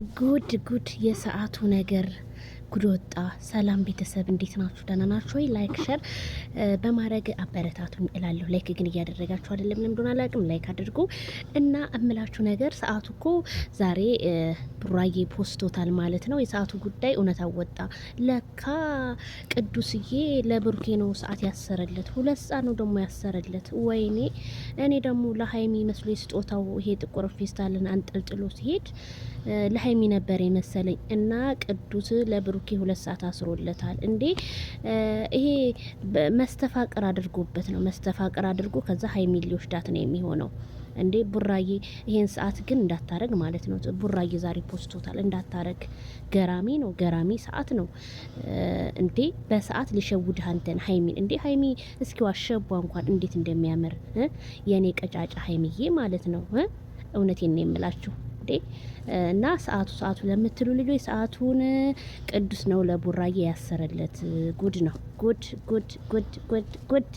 ጉድ የሰዓቱ ነገር ጉድ ወጣ። ሰላም ቤተሰብ እንዴት ናችሁ? ደህና ናችሁ ወይ? ላይክ ሸር በማድረግ አበረታቱኝ እላለሁ። ላይክ ግን እያደረጋችሁ አይደለም። ለምን እንደሆነ አላውቅም። ላይክ አድርጉ እና እምላችሁ ነገር ሰዓቱ እኮ ዛሬ ቡራዬ ፖስቶታል ማለት ነው። የሰዓቱ ጉዳይ እውነት አወጣ። ለካ ቅዱስዬ ለብሩኬ ነው ሰዓት ያሰረለት። 2 ሰዓት ነው ደግሞ ያሰረለት። ወይኔ እኔ ደግሞ ለሀይሚ መስሎ ስጦታው ይሄ ጥቁር ፌስታልን አንጠልጥሎ ሲሄድ ለሀይሚ ነበር የመሰለኝ እና ቅዱስ ለብሩኬ 2 ሰዓት አስሮለታል እንዴ! ይሄ መስተፋቅር አድርጎበት ነው። መስተፋቅር አድርጎ ከዛ ሀይሚ ሊወስዳት ነው የሚሆነው እንዴ! ቡራዬ ይሄን ሰዓት ግን እንዳታረግ ማለት ነው። ቡራዬ ዛሬ ፖስቶታል እንዳታረግ። ገራሚ ነው፣ ገራሚ ሰዓት ነው እንዴ! በሰዓት ሊሸውድህ አንተን ሀይሚን እንዴ! ሀይሚ እስኪ ዋሸቧ እንኳን እንዴት እንደሚያምር የኔ ቀጫጫ ሀይሚዬ ማለት ነው። እውነቴን ነው የምላችሁ እና ሰዓቱ ለምትሉ ልጆች ሰዓቱን ቅዱስ ነው ለቡራዬ ያሰረለት። ጉድ ነው ጉድ ጉድ ጉድ ጉድ ጉድ